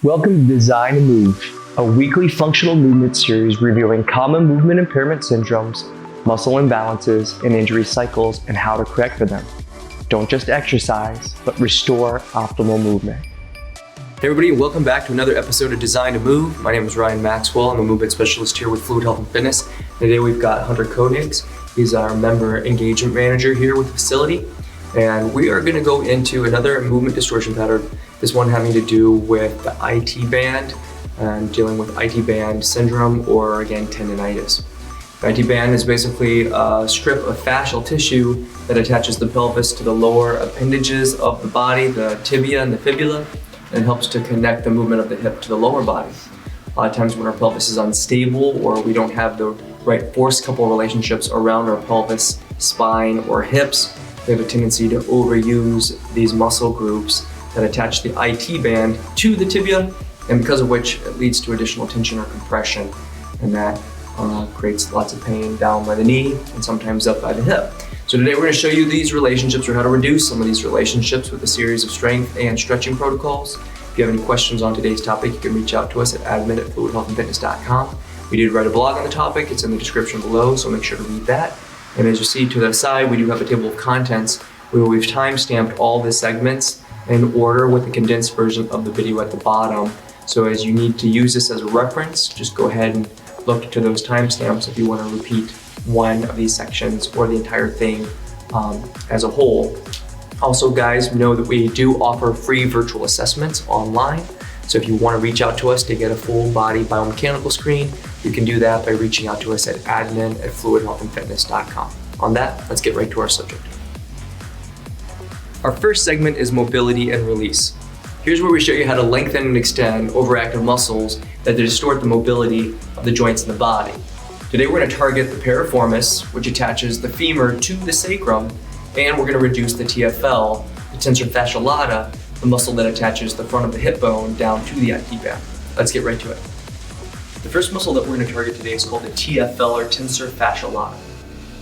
Welcome to Design to Move, a weekly functional movement series reviewing common movement impairment syndromes, muscle imbalances, and injury cycles and how to correct for them. Don't just exercise, but restore optimal movement. Hey everybody, welcome back to another episode of Design to Move. My name is Ryan Maxwell. I'm a movement specialist here with Fluid Health and Fitness. Today we've got Hunter Koenigs. He's our member engagement manager here with the facility. And we are going to go into another movement distortion pattern, this one having to do with the IT band and dealing with IT band syndrome, or again, tendonitis. The IT band is basically a strip of fascial tissue that attaches the pelvis to the lower appendages of the body, the tibia and the fibula, and helps to connect the movement of the hip to the lower body. A lot of times when our pelvis is unstable or we don't have the right force couple relationships around our pelvis, spine, or hips, we have a tendency to overuse these muscle groups that attach the IT band to the tibia, and because of which it leads to additional tension or compression, and that creates lots of pain down by the knee and sometimes up by the hip. So today we're going to show you these relationships, or how to reduce some of these relationships, with a series of strength and stretching protocols. If you have any questions on today's topic, you can reach out to us at admin@fluidhealthandfitness.com. We did write a blog on the topic. It's in the description below, so make sure to read that. And as you see to the side, we do have a table of contents where we've time-stamped all the segments in order with the condensed version of the video at the bottom. So as you need to use this as a reference, just go ahead and look to those timestamps if you want to repeat one of these sections or the entire thing as a whole. Also, guys, know that we do offer free virtual assessments online. So if you want to reach out to us to get a full body biomechanical screen, you can do that by reaching out to us at admin@fluidhealthandfitness.com. On that, let's get right to our subject. Our first segment is mobility and release. Here's where we show you how to lengthen and extend overactive muscles that distort the mobility of the joints in the body. Today we're going to target the piriformis, which attaches the femur to the sacrum, and we're going to reduce the TFL, the tensor fasciae lata, the muscle that attaches the front of the hip bone down to the IT band. Let's get right to it. The first muscle that we're going to target today is called the TFL, or tensor fasciae lata.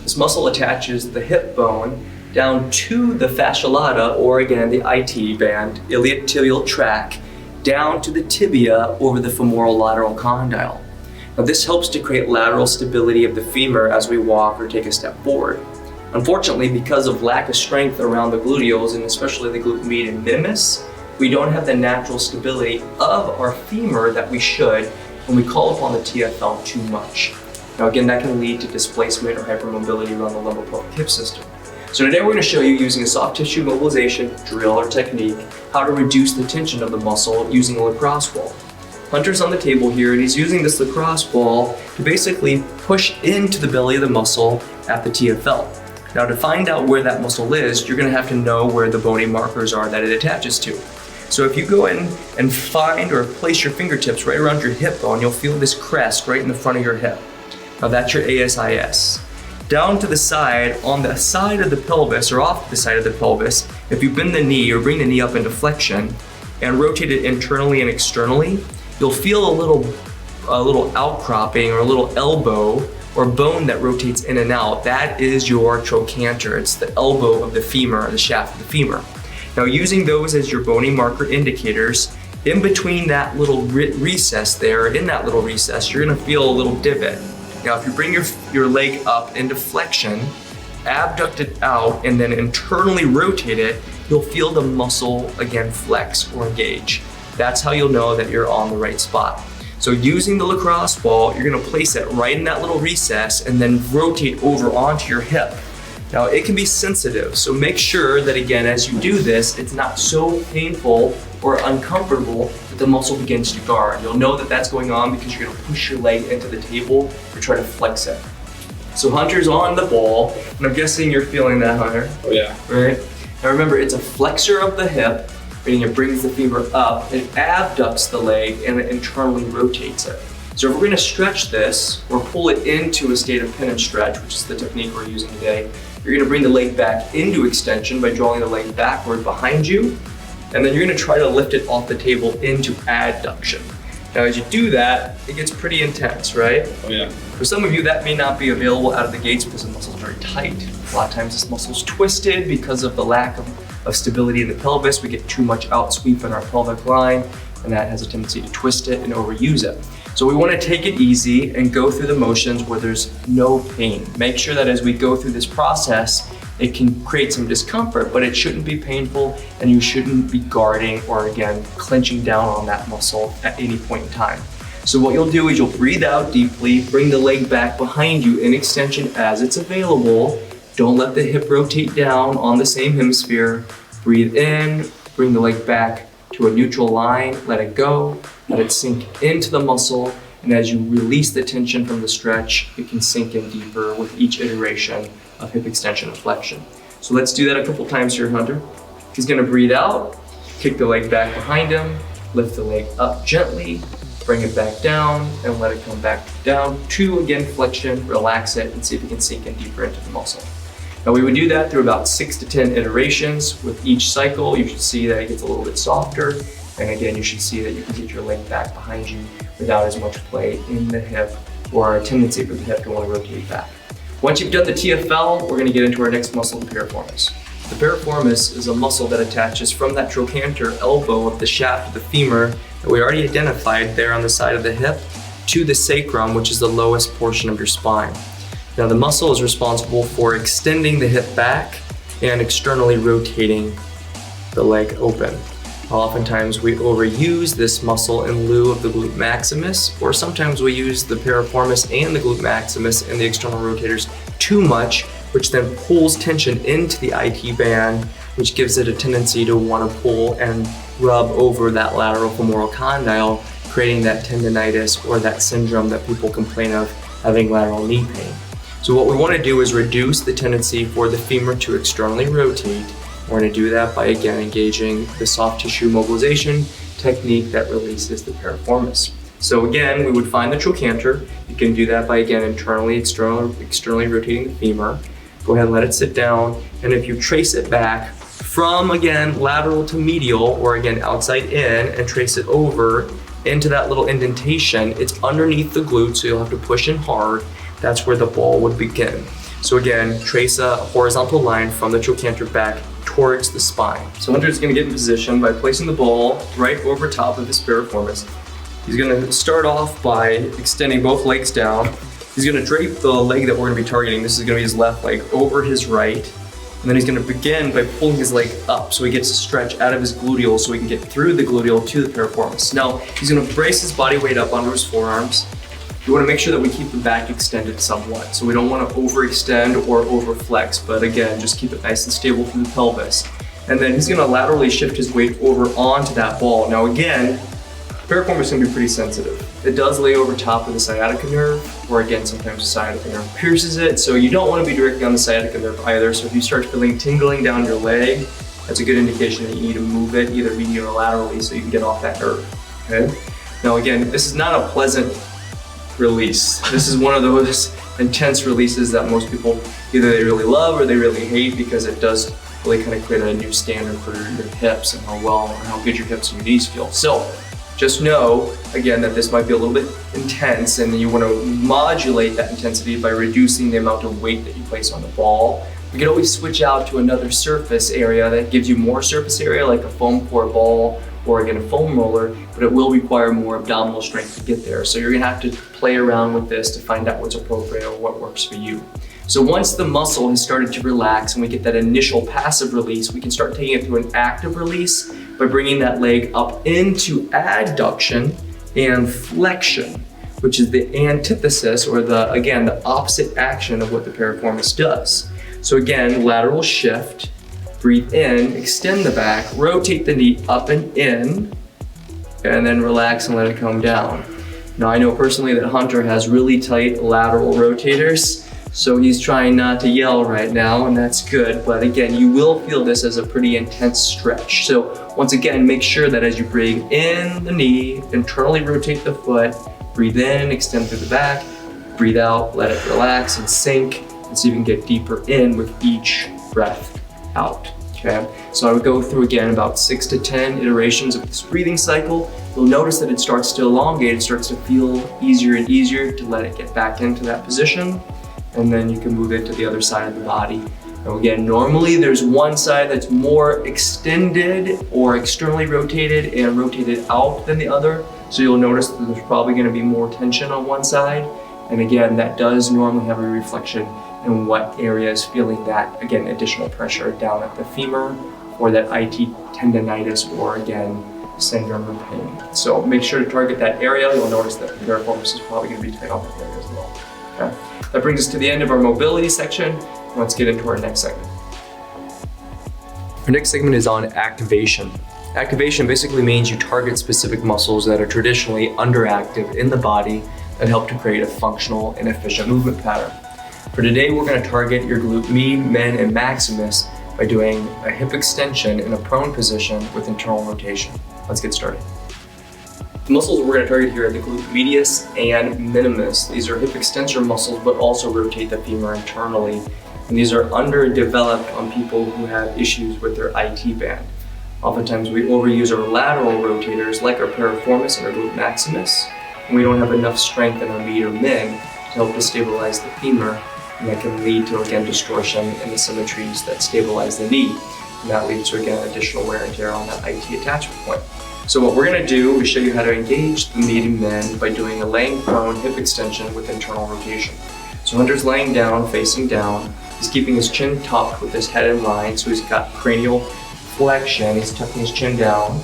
This muscle attaches the hip bone down to the fascia lata, or again the IT band, iliotibial tract, down to the tibia over the femoral lateral condyle. Now this helps to create lateral stability of the femur as we walk or take a step forward. Unfortunately, because of lack of strength around the gluteals, and especially the glute median minimus, we don't have the natural stability of our femur that we should when we call upon the TFL too much. Now again, that can lead to displacement or hypermobility around the lumbar-pelvic hip system. So today we're going to show you, using a soft tissue mobilization drill or technique, how to reduce the tension of the muscle using a lacrosse ball. Hunter's on the table here, and he's using this lacrosse ball to basically push into the belly of the muscle at the TFL. Now to find out where that muscle is, you're going to have to know where the bony markers are that it attaches to. So if you go in and find or place your fingertips right around your hip bone, you'll feel this crest right in the front of your hip. Now that's your ASIS. Down to the side, on the side of the pelvis, or off to the side of the pelvis, if you bend the knee or bring the knee up into flexion and rotate it internally and externally, you'll feel a little outcropping or a little elbow or bone that rotates in and out. That is your trochanter. It's the elbow of the femur, or the shaft of the femur. Now using those as your bony marker indicators, in between that little recess there, in that little recess, you're gonna feel a little divot. Now if you bring your leg up into flexion, abduct it out, and then internally rotate it, you'll feel the muscle again flex or engage. That's how you'll know that you're on the right spot. So using the lacrosse ball, you're gonna place it right in that little recess and then rotate over onto your hip. Now it can be sensitive, so make sure that again, as you do this, it's not so painful or uncomfortable that the muscle begins to guard. You'll know that that's going on because you're gonna push your leg into the table or try to flex it. So Hunter's on the ball, and I'm guessing you're feeling that, Hunter. Oh yeah. Right? Now remember, it's a flexor of the hip, meaning it brings the femur up, it abducts the leg, and it internally rotates it. So if we're gonna stretch this, or pull it into a state of pin and stretch, which is the technique we're using today, you're gonna bring the leg back into extension by drawing the leg backward behind you, and then you're gonna try to lift it off the table into adduction. Now as you do that, it gets pretty intense, right? Oh yeah. For some of you, that may not be available out of the gates because the muscle's very tight. A lot of times this muscle's twisted because of the lack of stability in the pelvis. We get too much out sweep in our pelvic line, and that has a tendency to twist it and overuse it. So we want to take it easy and go through the motions where there's no pain. Make sure that as we go through this process, it can create some discomfort, but it shouldn't be painful, and you shouldn't be guarding or again, clenching down on that muscle at any point in time. So what you'll do is you'll breathe out deeply, bring the leg back behind you in extension as it's available. Don't let the hip rotate down on the same hemisphere. Breathe in, bring the leg back to a neutral line, let it go, let it sink into the muscle, and as you release the tension from the stretch, it can sink in deeper with each iteration of hip extension and flexion. So let's do that a couple times here, Hunter. He's gonna breathe out, kick the leg back behind him, lift the leg up gently, bring it back down, and let it come back down to, again, flexion, relax it, and see if it can sink in deeper into the muscle. Now we would do that through about 6 to 10 iterations. With each cycle, you should see that it gets a little bit softer. And again, you should see that you can get your leg back behind you without as much play in the hip or a tendency for the hip to want to rotate back. Once you've done the TFL, we're gonna get into our next muscle, the piriformis. The piriformis is a muscle that attaches from that trochanter elbow of the shaft of the femur that we already identified there on the side of the hip to the sacrum, which is the lowest portion of your spine. Now the muscle is responsible for extending the hip back and externally rotating the leg open. Oftentimes we overuse this muscle in lieu of the glute maximus, or sometimes we use the piriformis and the glute maximus and the external rotators too much, which then pulls tension into the IT band, which gives it a tendency to want to pull and rub over that lateral femoral condyle, creating that tendonitis or that syndrome that people complain of having lateral knee pain. So what we want to do is reduce the tendency for the femur to externally rotate. We're going to do that by again engaging the soft tissue mobilization technique that releases the piriformis. So again, we would find the trochanter. You can do that by again internally, externally rotating the femur. Go ahead and let it sit down. And if you trace it back from again lateral to medial, or again outside in, and trace it over into that little indentation, it's underneath the glute, so you'll have to push in hard. That's where the ball would begin. So again, trace a horizontal line from the trochanter back towards the spine. So Hunter's gonna get in position by placing the ball right over top of his piriformis. He's gonna start off by extending both legs down. He's gonna drape the leg that we're gonna be targeting. This is gonna be his left leg over his right. And then he's gonna begin by pulling his leg up so he gets a stretch out of his gluteal so he can get through the gluteal to the piriformis. Now, he's gonna brace his body weight up onto his forearms. We want to make sure that we keep the back extended somewhat. So we don't want to overextend or overflex, but again, just keep it nice and stable through the pelvis. And then he's going to laterally shift his weight over onto that ball. Now again, piriformis is going to be pretty sensitive. It does lay over top of the sciatica nerve, or again, sometimes the sciatica nerve pierces it. So you don't want to be directly on the sciatica nerve either. So if you start feeling tingling down your leg, that's a good indication that you need to move it either medially or laterally so you can get off that nerve, okay? Now again, this is not a pleasant release. This is one of those intense releases that most people either they really love or they really hate, because it does really kind of create a new standard for your hips and how well or how good your hips and your knees feel. So just know again that this might be a little bit intense, and you want to modulate that intensity by reducing the amount of weight that you place on the ball. You can always switch out to another surface area that gives you more surface area, like a foam core ball or again a foam roller, but it will require more abdominal strength to get there. So you're gonna have to play around with this to find out what's appropriate or what works for you. So once the muscle has started to relax and we get that initial passive release, we can start taking it through an active release by bringing that leg up into adduction and flexion, which is the antithesis or the opposite action of what the piriformis does. So again, lateral shift, breathe in, extend the back, rotate the knee up and in, and then relax and let it come down. Now I know personally that Hunter has really tight lateral rotators, so he's trying not to yell right now, and that's good. But again, you will feel this as a pretty intense stretch. So once again, make sure that as you bring in the knee, internally rotate the foot, breathe in, extend through the back, breathe out, let it relax and sink, and see if you can get deeper in with each breath out, okay? So I would go through again about 6 to 10 iterations of this breathing cycle. You'll notice that it starts to elongate, it starts to feel easier and easier to let it get back into that position. And then you can move it to the other side of the body Now again, normally there's one side that's more extended or externally rotated and rotated out than the other. So you'll notice that there's probably going to be more tension on one side. And again, that does normally have a reflection in what area is feeling that, again, additional pressure down at the femur or that IT tendonitis or again, syndrome or pain. So make sure to target that area. You'll notice that the piriformis is probably going to be tight on that area as well. Okay? That brings us to the end of our mobility section. Let's get into our next segment. Our next segment is on activation. Activation basically means you target specific muscles that are traditionally underactive in the body that help to create a functional and efficient movement pattern. For today, we're going to target your glute med, min, and maximus by doing a hip extension in a prone position with internal rotation. Let's get started. The muscles we're going to target here are the glute medius and minimus. These are hip extensor muscles, but also rotate the femur internally. And these are underdeveloped on people who have issues with their IT band. Oftentimes we overuse our lateral rotators like our piriformis and our glute maximus, and we don't have enough strength in our med or min to help to stabilize the femur, and that can lead to, again, distortion in the symmetries that stabilize the knee. And that leads to, again, additional wear and tear on that IT attachment point. So what we're going to do is show you how to engage the med and min by doing a laying prone hip extension with internal rotation. So Hunter's laying down, facing down. He's keeping his chin tucked with his head in line, so he's got cranial flexion. He's tucking his chin down,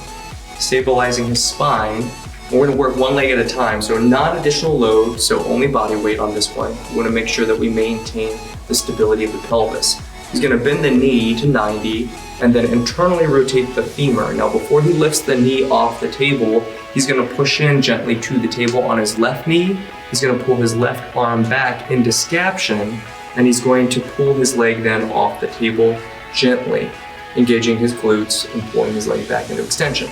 stabilizing his spine. And we're going to work one leg at a time, so not additional load, so only body weight on this one. We want to make sure that we maintain the stability of the pelvis. He's going to bend the knee to 90 and then internally rotate the femur. Now, before he lifts the knee off the table, he's going to push in gently to the table on his left knee. He's going to pull his left arm back into scaption, and he's going to pull his leg then off the table gently, engaging his glutes and pulling his leg back into extension.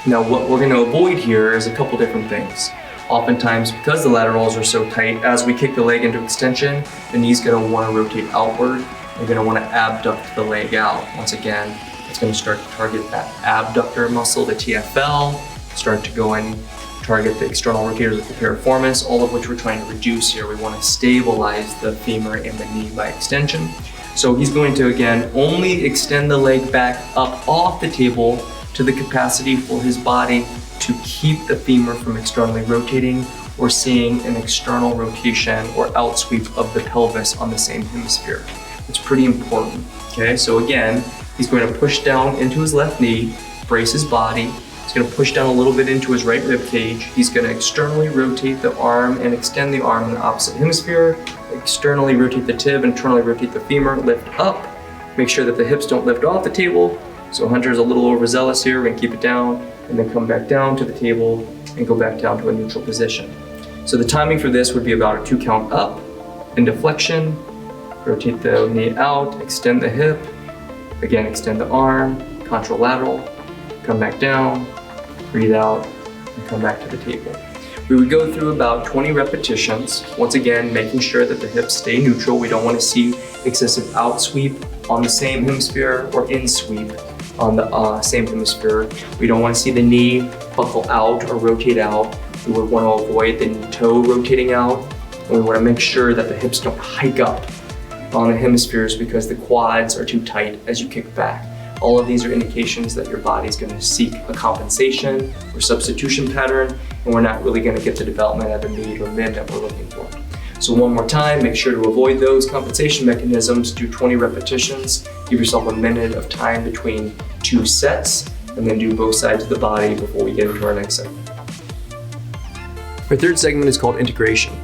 Now, what we're going to avoid here is a couple different things. Oftentimes, because the laterals are so tight, as we kick the leg into extension, the knee's going to want to rotate outward. You're going to want to abduct the leg out. Once again, it's going to start to target that abductor muscle, the TFL, start to go and target the external rotators of the piriformis, all of which we're trying to reduce here. We want to stabilize the femur and the knee by extension. So he's going to, again, only extend the leg back up off the table to the capacity for his body to keep the femur from externally rotating or seeing an external rotation or outsweep of the pelvis on the same hemisphere. It's pretty important, okay? So again, he's going to push down into his left knee, brace his body. He's going to push down a little bit into his right rib cage. He's going to externally rotate the arm and extend the arm in the opposite hemisphere. Externally rotate the tib, internally rotate the femur, lift up. Make sure that the hips don't lift off the table. So Hunter's a little overzealous here. We're going to keep it down and then come back down to the table and go back down to a neutral position. So the timing for this would be about a 2 count up, into flexion, rotate the knee out, extend the hip, again extend the arm, contralateral, come back down, breathe out, and come back to the table. We would go through about 20 repetitions, once again making sure that the hips stay neutral. We don't want to see excessive outsweep on the same hemisphere or in-sweep on the same hemisphere. We don't want to see the knee buckle out or rotate out. We would want to avoid the toe rotating out, and we want to make sure that the hips don't hike up on the hemispheres because the quads are too tight as you kick back. All of these are indications that your body's going to seek a compensation or substitution pattern, and we're not really going to get the development of the med or min that we're looking for. So one more time, make sure to avoid those compensation mechanisms. Do 20 repetitions. Give yourself a minute of time between 2 sets, and then do both sides of the body before we get into our next segment. Our third segment is called integration.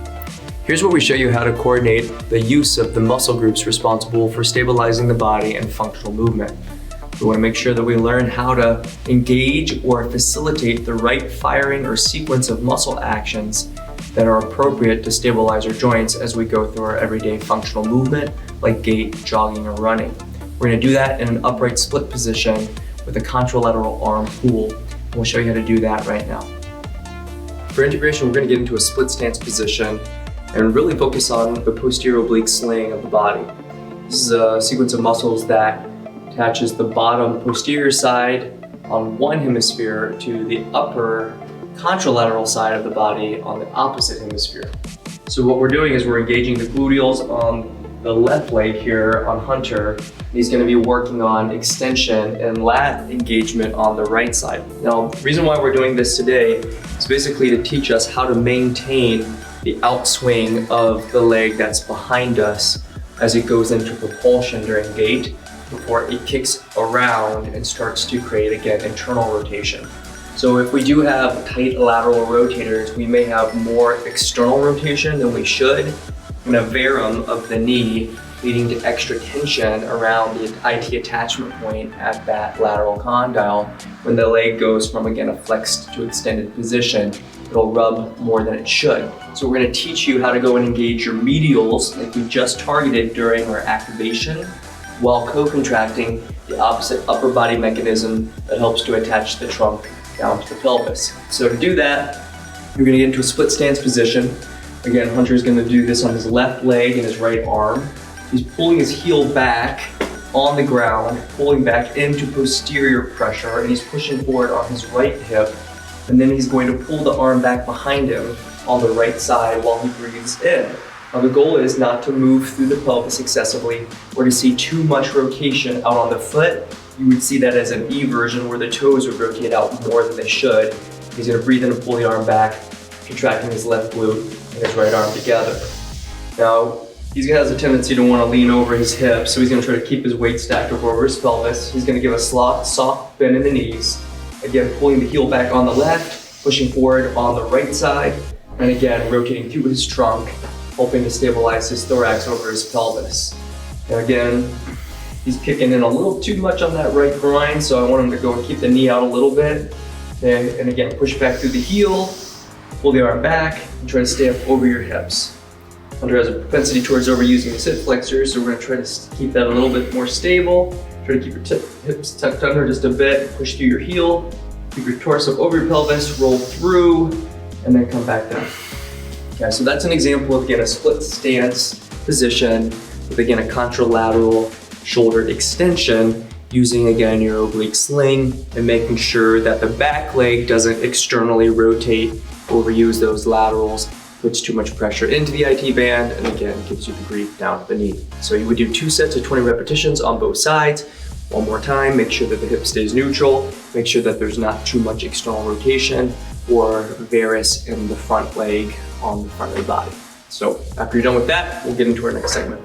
Here's where we show you how to coordinate the use of the muscle groups responsible for stabilizing the body and functional movement. We want to make sure that we learn how to engage or facilitate the right firing or sequence of muscle actions that are appropriate to stabilize our joints as we go through our everyday functional movement, like gait, jogging, or running. We're going to do that in an upright split position with a contralateral arm pull. We'll show you how to do that right now. For integration, we're going to get into a split stance position and really focus on the posterior oblique sling of the body. This is a sequence of muscles that attaches the bottom posterior side on one hemisphere to the upper contralateral side of the body on the opposite hemisphere. So what we're doing is we're engaging the gluteals on the left leg here on Hunter. He's going to be working on extension and lat engagement on the right side. Now, the reason why we're doing this today is basically to teach us how to maintain the outswing of the leg that's behind us as it goes into propulsion during gait before it kicks around and starts to create, again, internal rotation. So if we do have tight lateral rotators, we may have more external rotation than we should, and a varum of the knee leading to extra tension around the IT attachment point at that lateral condyle. When the leg goes from, again, a flexed to extended position, it'll rub more than it should. So we're going to teach you how to go and engage your medials like we just targeted during our activation, while co-contracting the opposite upper body mechanism that helps to attach the trunk down to the pelvis. So to do that, you're going to get into a split stance position. Again, Hunter's going to do this on his left leg and his right arm. He's pulling his heel back on the ground, pulling back into posterior pressure, and he's pushing forward on his right hip. And then he's going to pull the arm back behind him on the right side while he breathes in. Now the goal is not to move through the pelvis excessively or to see too much rotation out on the foot. You would see that as an E version where the toes would rotate out more than they should. He's going to breathe in and pull the arm back, contracting his left glute and his right arm together. Now, he's going to have a tendency to want to lean over his hips, so he's going to try to keep his weight stacked over his pelvis. He's going to give a soft bend in the knees. Again, pulling the heel back on the left, pushing forward on the right side, and again, rotating through his trunk, hoping to stabilize his thorax over his pelvis. Now again, he's kicking in a little too much on that right groin, so I want him to go and keep the knee out a little bit. And again, push back through the heel, pull the arm back, and try to stay up over your hips. Hunter has a propensity towards overusing his hip flexors, so we're going to try to keep that a little bit more stable. Try to keep your hips tucked under just a bit, push through your heel, keep your torso over your pelvis, roll through, and then come back down. Okay, so that's an example of, again, a split stance position with, again, a contralateral shoulder extension using, again, your oblique sling and making sure that the back leg doesn't externally rotate, overuse those laterals, puts too much pressure into the IT band, and again, gives you the grief down at the knee. So you would do 2 sets of 20 repetitions on both sides. One more time, make sure that the hip stays neutral, make sure that there's not too much external rotation or varus in the front leg on the front of the body. So after you're done with that, we'll get into our next segment.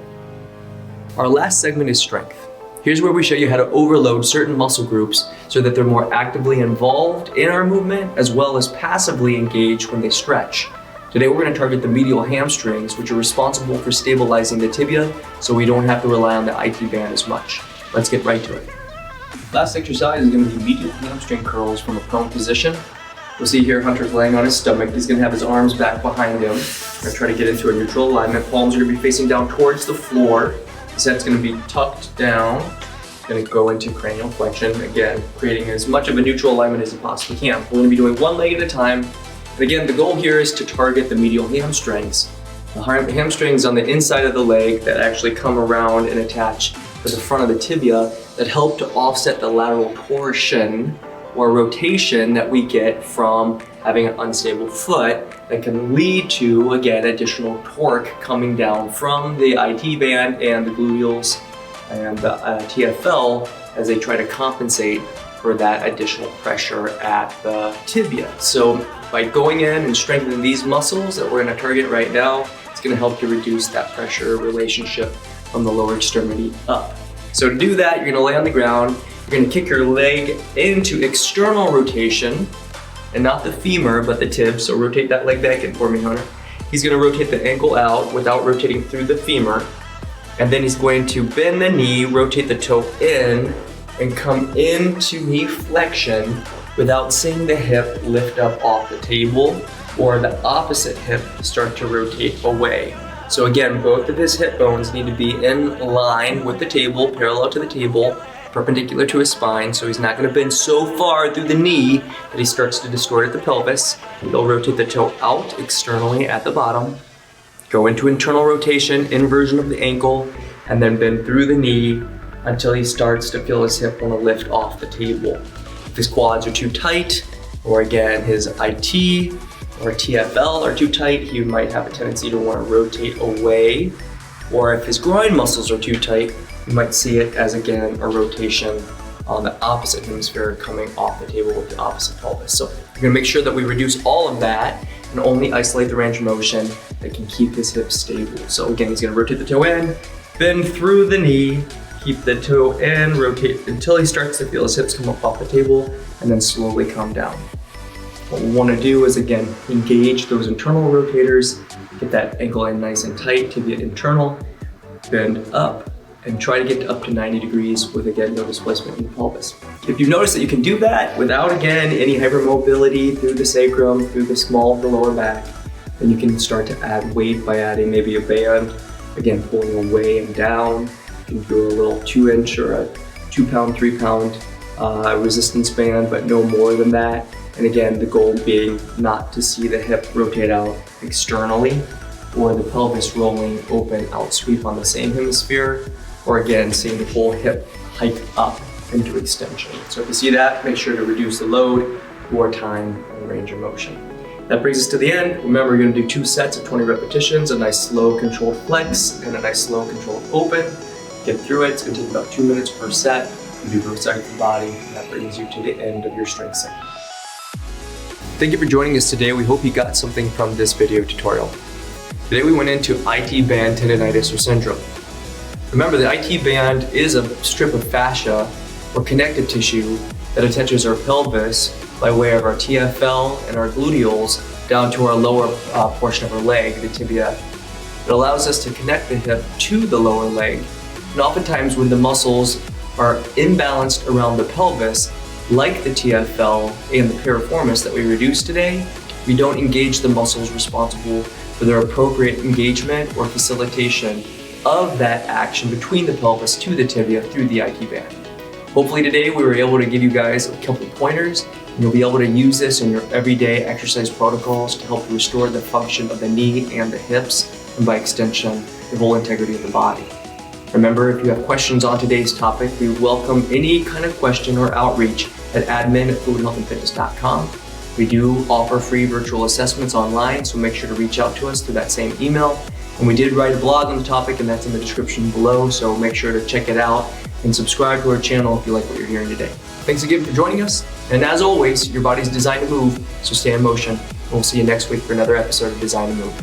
Our last segment is strength. Here's where we show you how to overload certain muscle groups so that they're more actively involved in our movement as well as passively engaged when they stretch. Today we're going to target the medial hamstrings, which are responsible for stabilizing the tibia, so we don't have to rely on the IT band as much. Let's get right to it. Last exercise is going to be medial hamstring curls from a prone position. You'll see here Hunter's laying on his stomach. He's going to have his arms back behind him. We're going to try to get into a neutral alignment. Palms are going to be facing down towards the floor. His head's going to be tucked down. He's going to go into cranial flexion, again, creating as much of a neutral alignment as he possibly can. We're going to be doing one leg at a time. And again, the goal here is to target the medial hamstrings. The hamstrings on the inside of the leg that actually come around and attach to the front of the tibia that help to offset the lateral torsion or rotation that we get from having an unstable foot that can lead to, again, additional torque coming down from the IT band and the gluteals and the TFL as they try to compensate for that additional pressure at the tibia. So by going in and strengthening these muscles that we're going to target right now, it's going to help to reduce that pressure relationship from the lower extremity up. So to do that, you're going to lay on the ground. You're going to kick your leg into external rotation, and not the femur, but the tib. So rotate that leg back in for me, Hunter. He's going to rotate the ankle out without rotating through the femur. And then he's going to bend the knee, rotate the toe in, and come into knee flexion without seeing the hip lift up off the table or the opposite hip start to rotate away. So again, both of his hip bones need to be in line with the table, parallel to the table, perpendicular to his spine, so he's not going to bend so far through the knee that he starts to distort at the pelvis. He'll rotate the toe out externally at the bottom, go into internal rotation, inversion of the ankle, and then bend through the knee until he starts to feel his hip want to lift off the table. If his quads are too tight, or again, his IT or TFL are too tight, he might have a tendency to want to rotate away Or if his groin muscles are too tight, you might see it as, again, a rotation on the opposite hemisphere coming off the table with the opposite pelvis. So we're gonna make sure that we reduce all of that and only isolate the range of motion that can keep his hips stable. So again, he's gonna rotate the toe in, bend through the knee, keep the toe in, rotate until he starts to feel his hips come up off the table, and then slowly come down. What we wanna do is, again, engage those internal rotators, get that ankle in nice and tight, tibia internal, bend up, and try to get up to 90 degrees with, again, no displacement in the pelvis. If you notice that you can do that without, again, any hypermobility through the sacrum, through the small of the lower back, then you can start to add weight by adding maybe a band, again, pulling away and down. You can do a little 2-inch or a 2-pound, 3-pound resistance band, but no more than that. And again, the goal being not to see the hip rotate out externally or the pelvis rolling open out sweep on the same hemisphere, or again, seeing the whole hip hike up into extension. So if you see that, make sure to reduce the load, more time, and range of motion. That brings us to the end. Remember, you're gonna do 2 sets of 20 repetitions, a nice slow controlled flex and a nice slow controlled open. Get through it, it's gonna take about 2 minutes per set. You do both sides of the body, and that brings you to the end of your strength set. Thank you for joining us today. We hope you got something from this video tutorial. Today we went into IT band tendonitis or syndrome. Remember, the IT band is a strip of fascia or connective tissue that attaches our pelvis by way of our TFL and our gluteals down to our lower portion of our leg, the tibia. It allows us to connect the hip to the lower leg. And oftentimes when the muscles are imbalanced around the pelvis, like the TFL and the piriformis that we reduced today, we don't engage the muscles responsible for their appropriate engagement or facilitation of that action between the pelvis to the tibia through the IT band. Hopefully today we were able to give you guys a couple of pointers, and you'll be able to use this in your everyday exercise protocols to help restore the function of the knee and the hips, and by extension, the whole integrity of the body. Remember, if you have questions on today's topic, we welcome any kind of question or outreach at admin@fluidhealthandfitness.com. We do offer free virtual assessments online, so make sure to reach out to us through that same email. And we did write a blog on the topic, and that's in the description below, so make sure to check it out and subscribe to our channel if you like what you're hearing today. Thanks again for joining us, and as always, your body's designed to move, so stay in motion. We'll see you next week for another episode of Design to Move.